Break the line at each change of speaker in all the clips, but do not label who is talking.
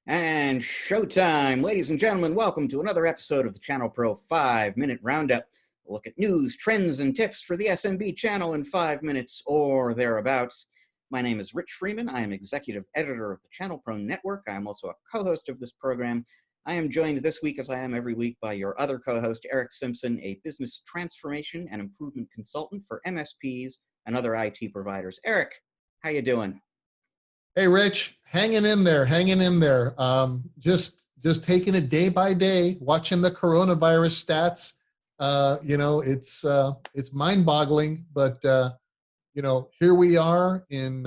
And showtime, ladies and gentlemen, welcome to another episode of the ChannelPro 5-Minute Roundup. A look at news, trends, and tips for the SMB channel in 5 minutes or thereabouts. My name is Rich Freeman. I am executive editor of the ChannelPro Network. I am also a co-host of this program. I am joined this week, as I am every week, by your other co-host, Eric Simpson, a business transformation and improvement consultant for MSPs and other IT providers. Eric, how you doing?
Hey, Rich, hanging in there, hanging in there. Just taking it day by day, watching the coronavirus stats. It's mind-boggling, but here we are in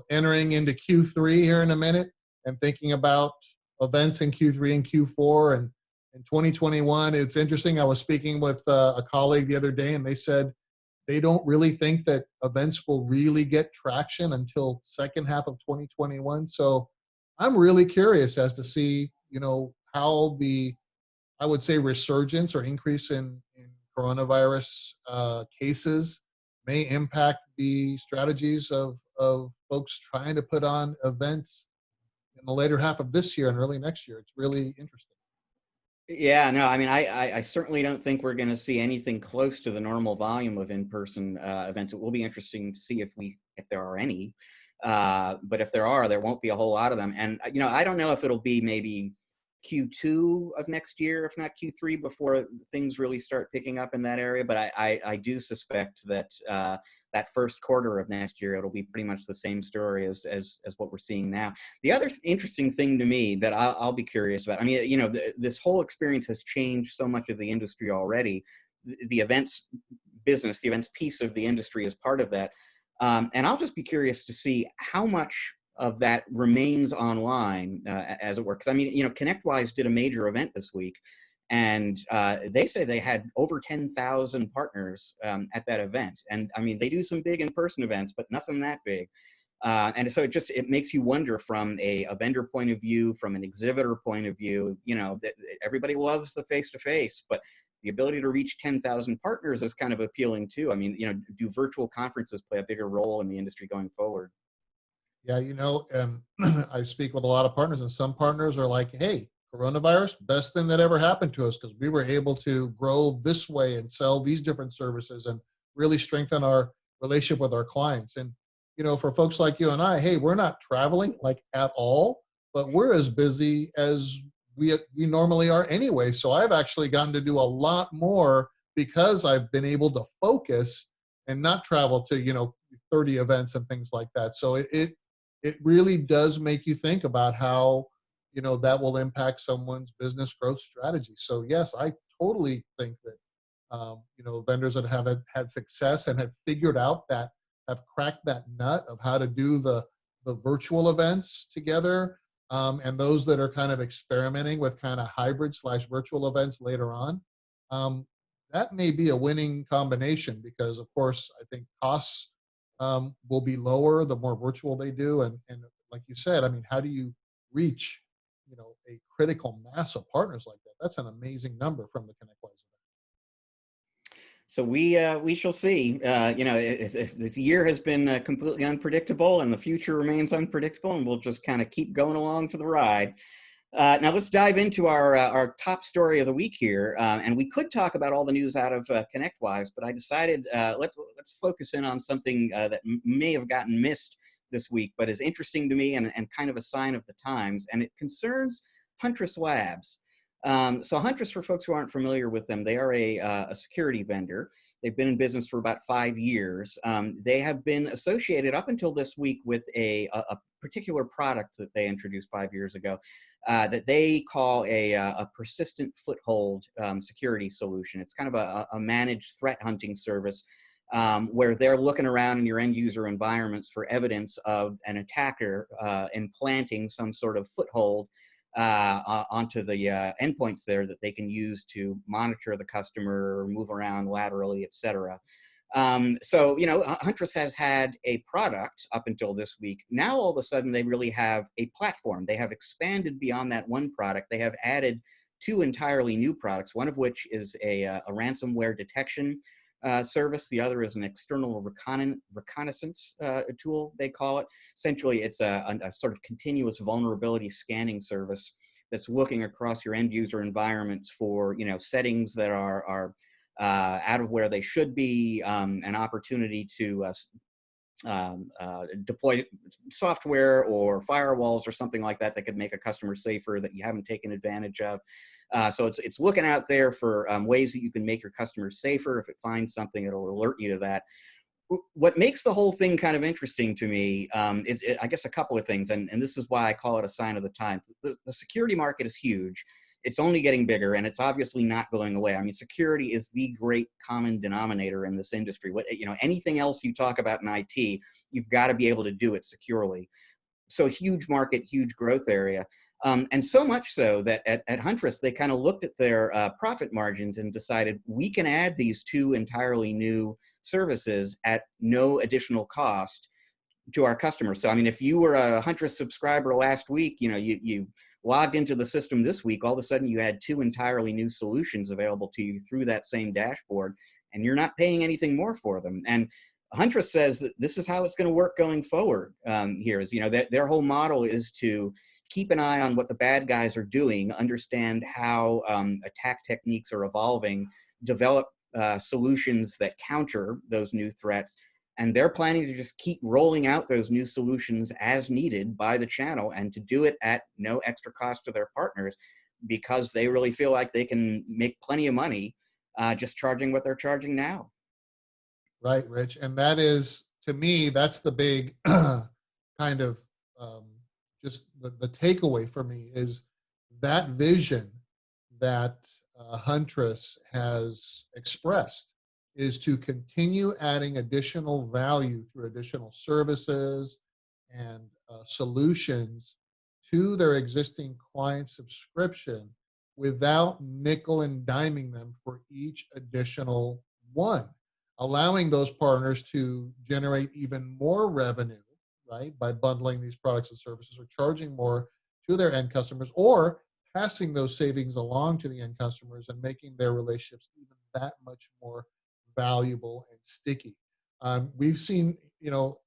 entering into Q3 here in a minute, and thinking about events in Q3 and Q4 and in 2021. It's interesting. I was speaking with a colleague the other day, and they said they don't really think that events will really get traction until second half of 2021. So I'm really curious as to see, how I would say, resurgence or increase in coronavirus cases may impact the strategies of folks trying to put on events in the later half of this year and early next year. It's really interesting.
Yeah, no, I mean, I certainly don't think we're going to see anything close to the normal volume of in-person events. It will be interesting to see if there are any, but if there are, there won't be a whole lot of them. And I don't know if it'll be maybe Q2 of next year, if not Q3, before things really start picking up in that area. But I do suspect that that first quarter of next year, it'll be pretty much the same story as what we're seeing now. The other interesting thing to me that I'll be curious about, I mean, this whole experience has changed so much of the industry already. The events business, the events piece of the industry is part of that. And I'll just be curious to see how much of that remains online, as it were. Because I mean, ConnectWise did a major event this week, and they say they had over 10,000 partners at that event. And I mean, they do some big in-person events, but nothing that big. And so it makes you wonder from a vendor point of view, from an exhibitor point of view. That everybody loves the face-to-face, but the ability to reach 10,000 partners is kind of appealing too. I mean, do virtual conferences play a bigger role in the industry going forward?
Yeah, I speak with a lot of partners, and some partners are like, hey, coronavirus, best thing that ever happened to us, because we were able to grow this way and sell these different services and really strengthen our relationship with our clients. And, for folks like you and I, hey, we're not traveling like at all, but we're as busy as we normally are anyway. So I've actually gotten to do a lot more because I've been able to focus and not travel to, 30 events and things like that. So it really does make you think about how, that will impact someone's business growth strategy. So yes, I totally think that, vendors that have had success and have figured out have cracked that nut of how to do the virtual events together, and those that are kind of experimenting with kind of hybrid/virtual events later on, that may be a winning combination, because of course I think costs will be lower the more virtual they do. And like you said, I mean, how do you reach, a critical mass of partners like that? That's an amazing number from the ConnectWise event.
So we shall see. This year has been completely unpredictable, and the future remains unpredictable, and we'll just kind of keep going along for the ride. Now let's dive into our top story of the week here, and we could talk about all the news out of ConnectWise, but I decided let's focus in on something that may have gotten missed this week, but is interesting to me and kind of a sign of the times, and it concerns Huntress Labs. So Huntress, for folks who aren't familiar with them, they are a security vendor. They've been in business for about 5 years. They have been associated up until this week with a particular product that they introduced 5 years ago that they call a persistent foothold security solution. It's kind of a managed threat hunting service where they're looking around in your end user environments for evidence of an attacker implanting some sort of foothold onto the endpoints there that they can use to monitor the customer, move around laterally, etc. So, Huntress has had a product up until this week. Now, all of a sudden, they really have a platform. They have expanded beyond that one product. They have added 2 entirely new products, one of which is a ransomware detection service. The other is an external reconnaissance tool, they call it. Essentially, it's a sort of continuous vulnerability scanning service that's looking across your end user environments for, you know, settings that are out of where they should be, an opportunity to deploy software or firewalls or something like that that could make a customer safer that you haven't taken advantage of. So it's looking out there for ways that you can make your customers safer. If it finds something, it'll alert you to that. What makes the whole thing kind of interesting to me, I guess a couple of things, and this is why I call it a sign of the time. The security market is huge. It's only getting bigger, and it's obviously not going away. I mean, security is the great common denominator in this industry. What, you know, anything else you talk about in IT, you've got to be able to do it securely. So huge market, huge growth area. And so much so that at Huntress, they kind of looked at their profit margins and decided we can add these two entirely new services at no additional cost to our customers. So, I mean, if you were a Huntress subscriber last week, you know, you logged into the system this week, all of a sudden you had two entirely new solutions available to you through that same dashboard, and you're not paying anything more for them. And Huntress says that this is how it's going to work going forward. Here is, you know, that their whole model is to keep an eye on what the bad guys are doing, understand how attack techniques are evolving, develop solutions that counter those new threats. And they're planning to just keep rolling out those new solutions as needed by the channel, and to do it at no extra cost to their partners, because they really feel like they can make plenty of money just charging what they're charging now.
Right, Rich. And that is, to me, that's the big kind of just the takeaway for me is that vision that Huntress has expressed is to continue adding additional value through additional services and solutions to their existing client subscription without nickel and diming them for each additional one, allowing those partners to generate even more revenue, right, by bundling these products and services or charging more to their end customers, or passing those savings along to the end customers and making their relationships even that much more valuable and sticky. We've seen, you know,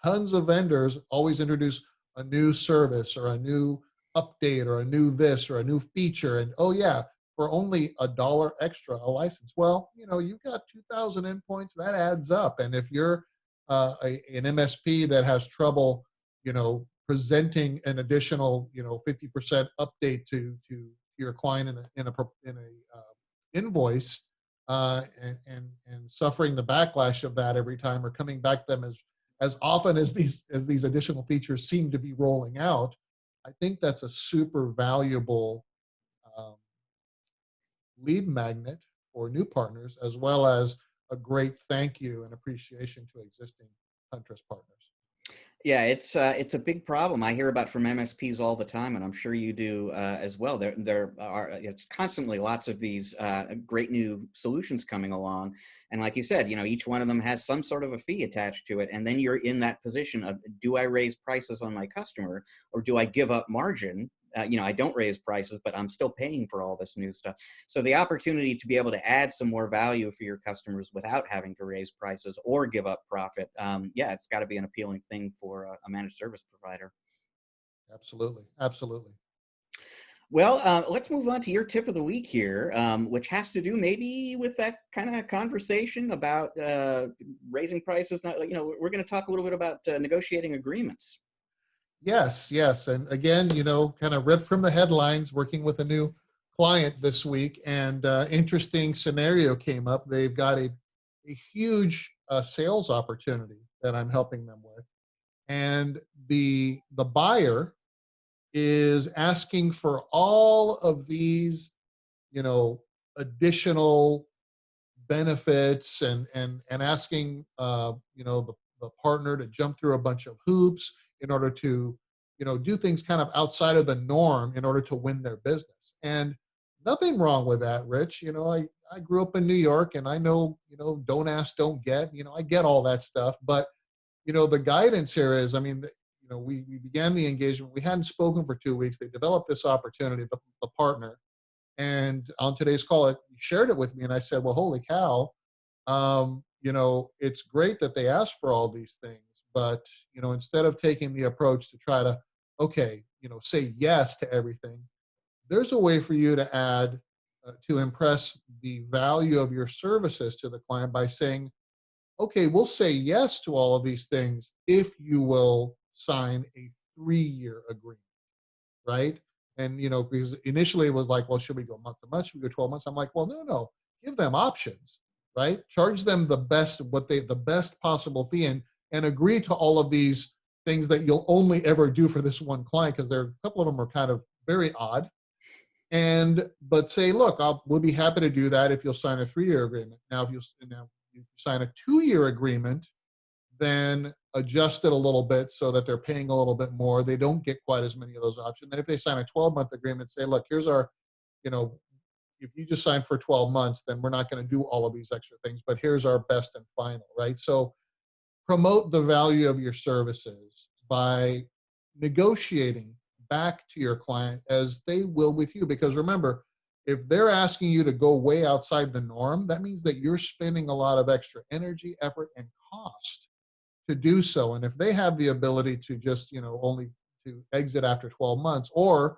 tons of vendors always introduce a new service or a new update or a new this or a new feature, and oh yeah, for only $1 extra a license. Well, you know, you've got 2,000 endpoints, that adds up. And if you're an MSP that has trouble, you know, presenting an additional, you know, 50% update to your client in a invoice, and suffering the backlash of that every time, or coming back to them as often as these additional features seem to be rolling out, I think that's a super valuable um, lead magnet for new partners, as well as a great thank you and appreciation to existing Huntress partners.
Yeah, it's a big problem. I hear about from MSPs all the time, and I'm sure you do as well. There are it's constantly lots of these great new solutions coming along, and like you said, you know, each one of them has some sort of a fee attached to it, and then you're in that position of, do I raise prices on my customer, or do I give up margin? You know, I don't raise prices, but I'm still paying for all this new stuff. So the opportunity to be able to add some more value for your customers without having to raise prices or give up profit, yeah, it's got to be an appealing thing for a managed service provider.
Absolutely, absolutely.
Well, let's move on to your tip of the week here, which has to do maybe with that kind of conversation about raising prices. You know, we're going to talk a little bit about negotiating agreements.
Yes, yes. And again, you know, kind of ripped from the headlines, working with a new client this week, and interesting scenario came up. They've got a huge sales opportunity that I'm helping them with. And the buyer is asking for all of these, you know, additional benefits, and asking you know, the partner to jump through a bunch of hoops in order to, you know, do things kind of outside of the norm in order to win their business. And nothing wrong with that, Rich. You know, I grew up in New York, and I know, you know, don't ask, don't get. You know, I get all that stuff. But you know, the guidance here is, I mean, you know, we began the engagement. We hadn't spoken for 2 weeks. They developed this opportunity, the partner. And on today's call, he shared it with me, and I said, well, holy cow, It's great that they ask for all these things, but, instead of taking the approach to try to, okay, say yes to everything, there's a way for you to add, to impress the value of your services to the client by saying, okay, we'll say yes to all of these things if you will sign a 3-year agreement, right? And, because initially it was like, well, should we go month to month? Should we go 12 months? I'm like, well, no, no, give them options, right? Charge them the best possible fee, and agree to all of these things that you'll only ever do for this one client, because there are a couple of them are kind of very odd. But say, look, we'll be happy to do that if you'll sign a 3-year agreement. Now, if you sign a 2-year agreement, then adjust it a little bit so that they're paying a little bit more. They don't get quite as many of those options. And if they sign a 12-month agreement, say, look, here's our, you know, if you just sign for 12 months, then we're not going to do all of these extra things, but here's our best and final, right? So promote the value of your services by negotiating back to your client as they will with you. Because remember, if they're asking you to go way outside the norm, that means that you're spending a lot of extra energy, effort, and cost to do so. And if they have the ability to just, only to exit after 12 months, or,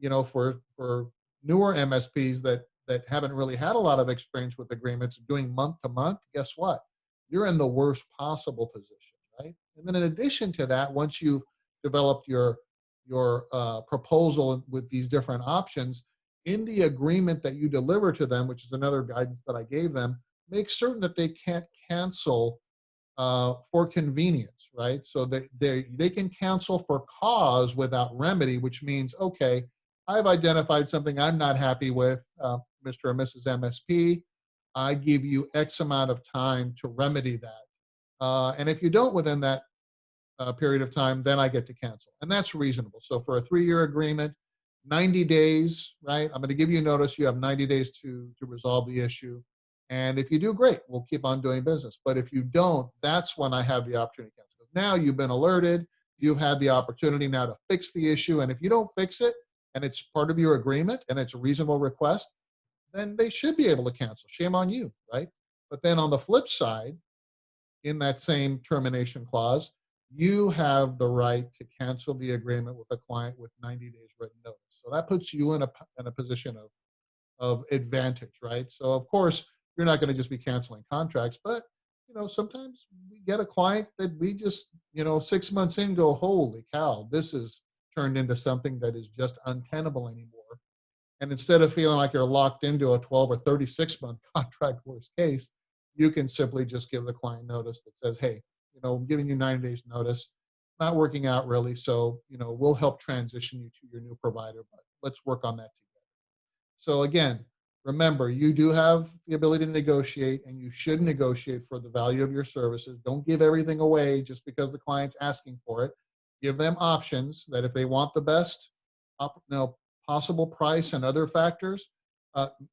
for newer MSPs that haven't really had a lot of experience with agreements doing month to month, guess what? You're in the worst possible position, right? And then in addition to that, once you've developed your proposal with these different options, in the agreement that you deliver to them, which is another guidance that I gave them, make certain that they can't cancel for convenience, right? So they can cancel for cause without remedy, which means, okay, I've identified something I'm not happy with, Mr. or Mrs. MSP. I give you X amount of time to remedy that. And if you don't within that period of time, then I get to cancel. And that's reasonable. So for a 3-year agreement, 90 days, right? I'm going to give you notice. You have 90 days to resolve the issue. And if you do, great, we'll keep on doing business. But if you don't, that's when I have the opportunity to cancel. Now you've been alerted. You've had the opportunity now to fix the issue. And if you don't fix it, and it's part of your agreement, and it's a reasonable request, then they should be able to cancel. Shame on you, right? But then on the flip side, in that same termination clause, you have the right to cancel the agreement with the client with 90 days written notice. So that puts you in a position of advantage, right? So of course, you're not going to just be canceling contracts, but sometimes we get a client that we just 6 months in go, holy cow, this has turned into something that is just untenable anymore. And instead of feeling like you're locked into a 12 or 36-month contract, worst case, you can simply just give the client notice that says, hey, I'm giving you 90 days notice, not working out really. So, we'll help transition you to your new provider, but let's work on that together. So again, remember, you do have the ability to negotiate, and you should negotiate for the value of your services. Don't give everything away just because the client's asking for it. Give them options that if they want the best possible price and other factors,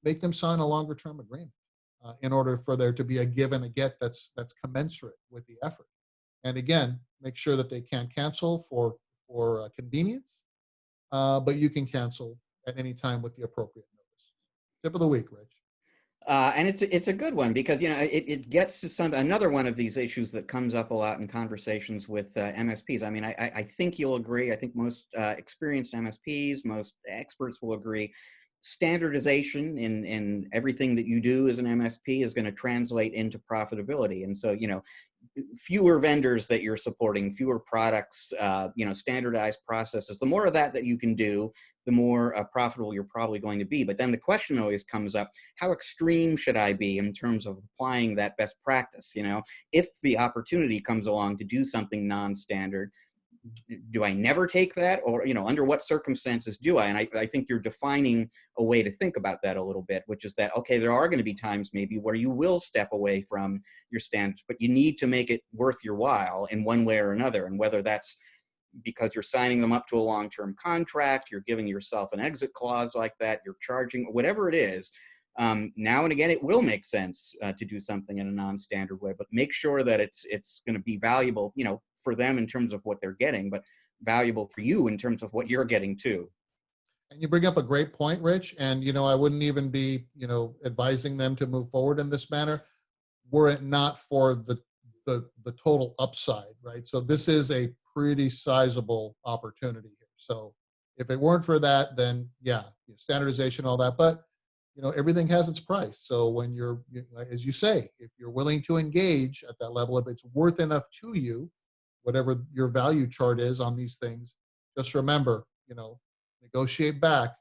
make them sign a longer term agreement in order for there to be a give and a get that's commensurate with the effort. And again, make sure that they can't cancel for convenience, but you can cancel at any time with the appropriate notice. Tip of the week, Rich.
And it's a good one because it gets to another one of these issues that comes up a lot in conversations with MSPs. I mean, I think you'll agree. I think most experienced MSPs, most experts will agree. Standardization in everything that you do as an MSP is going to translate into profitability, and so fewer vendors that you're supporting, fewer products, standardized processes. The more of that you can do, the more profitable you're probably going to be. But then the question always comes up, how extreme should I be in terms of applying that best practice? If the opportunity comes along to do something non-standard, do I never take that? Or, under what circumstances do I? And I think you're defining a way to think about that a little bit, which is that, okay, there are going to be times maybe where you will step away from your standards, but you need to make it worth your while in one way or another. And whether that's because you're signing them up to a long-term contract, you're giving yourself an exit clause like that, you're charging, whatever it is, now and again, it will make sense to do something in a non-standard way, but make sure that it's going to be valuable, for them in terms of what they're getting, but valuable for you in terms of what you're getting too.
And you bring up a great point, Rich. And, I wouldn't even be, advising them to move forward in this manner. were it not for the total upside, right? So this is a pretty sizable opportunity here. So if it weren't for that, then yeah, standardization, all that. But everything has its price. So when as you say, if you're willing to engage at that level, if it's worth enough to you, whatever your value chart is on these things, just remember, negotiate back,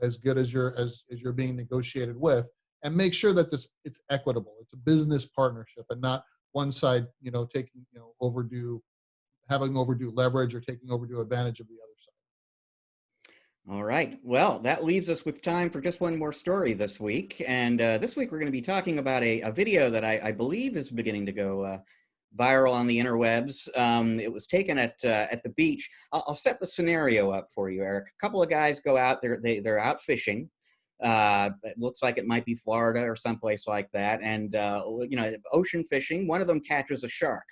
as good as you're being negotiated with, and make sure that it's equitable. It's a business partnership and not one side, taking, having overdue leverage or taking overdue advantage of the other side.
All right. Well, that leaves us with time for just one more story this week. And this week we're going to be talking about a video that I believe is beginning to go viral on the interwebs. It was taken at the beach. I'll set the scenario up for you, Eric. A couple of guys go out. They're out fishing. It looks like it might be Florida or someplace like that. And ocean fishing. One of them catches a shark.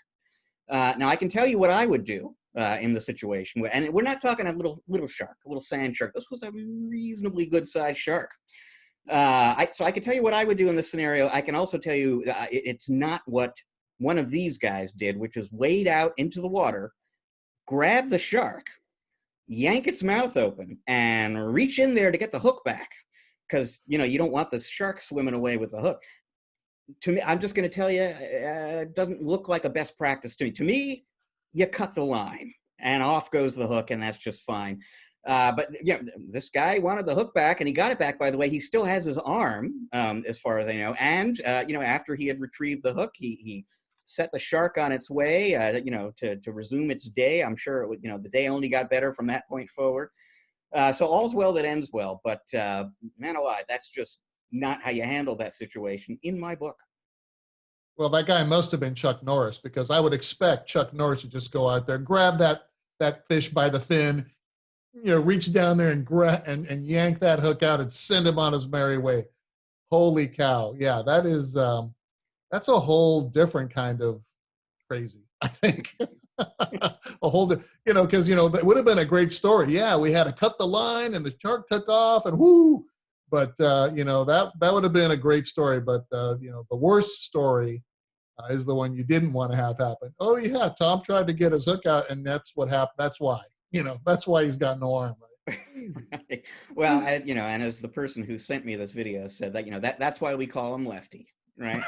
Now I can tell you what I would do in the situation, and we're not talking a little shark, a little sand shark. This was a reasonably good sized shark. So I can tell you what I would do in this scenario. I can also tell you it's not what one of these guys did, which is wade out into the water, grab the shark, yank its mouth open, and reach in there to get the hook back, because you don't want the shark swimming away with the hook. To me, I'm just going to tell you, it doesn't look like a best practice to me. To me, you cut the line and off goes the hook, and that's just fine. But this guy wanted the hook back, and he got it back. By the way, he still has his arm, as far as I know. And after he had retrieved the hook, he set the shark on its way, to resume its day. I'm sure the day only got better from that point forward. So all's well that ends well. But man alive, that's just not how you handle that situation in my book.
Well, that guy must have been Chuck Norris, because I would expect Chuck Norris to just go out there, grab that fish by the fin, reach down there and grab and yank that hook out and send him on his merry way. Holy cow. Yeah, that's a whole different kind of crazy, I think. A whole, because, that would have been a great story. Yeah, we had to cut the line and the shark took off and whoo. But, that would have been a great story. But, the worst story is the one you didn't want to have happen. Oh, yeah, Tom tried to get his hook out, and that's what happened. That's why. That's why he's got no arm. Right? Easy.
Well, and as the person who sent me this video said, that that's why we call him Lefty, right?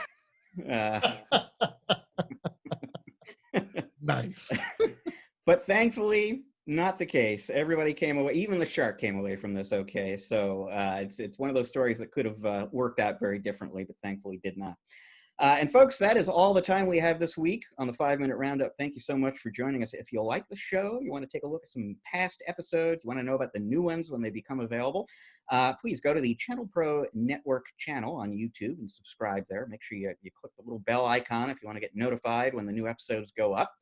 Nice.
But thankfully, not the case. Everybody came away, even the shark came away from this okay. So it's one of those stories that could have worked out very differently, but thankfully did not. And folks, that is all the time we have this week on the 5-Minute Roundup. Thank you so much for joining us. If you like the show, you want to take a look at some past episodes, you want to know about the new ones when they become available, please go to the ChannelPro Network channel on YouTube and subscribe there. Make sure you click the little bell icon if you want to get notified when the new episodes go up.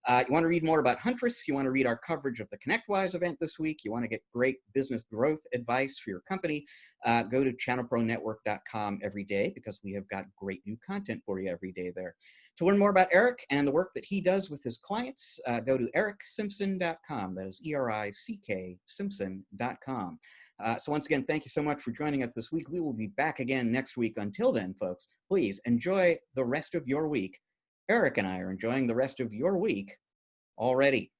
You want to read more about Huntress, you want to read our coverage of the ConnectWise event this week, you want to get great business growth advice for your company, go to channelpronetwork.com every day, because we have got great new content for you every day there. To learn more about Eric and the work that he does with his clients, go to ericksimpson.com. That is ERICK Simpson.com. So once again, thank you so much for joining us this week. We will be back again next week. Until then, folks, please enjoy the rest of your week. Eric and I are enjoying the rest of your week already.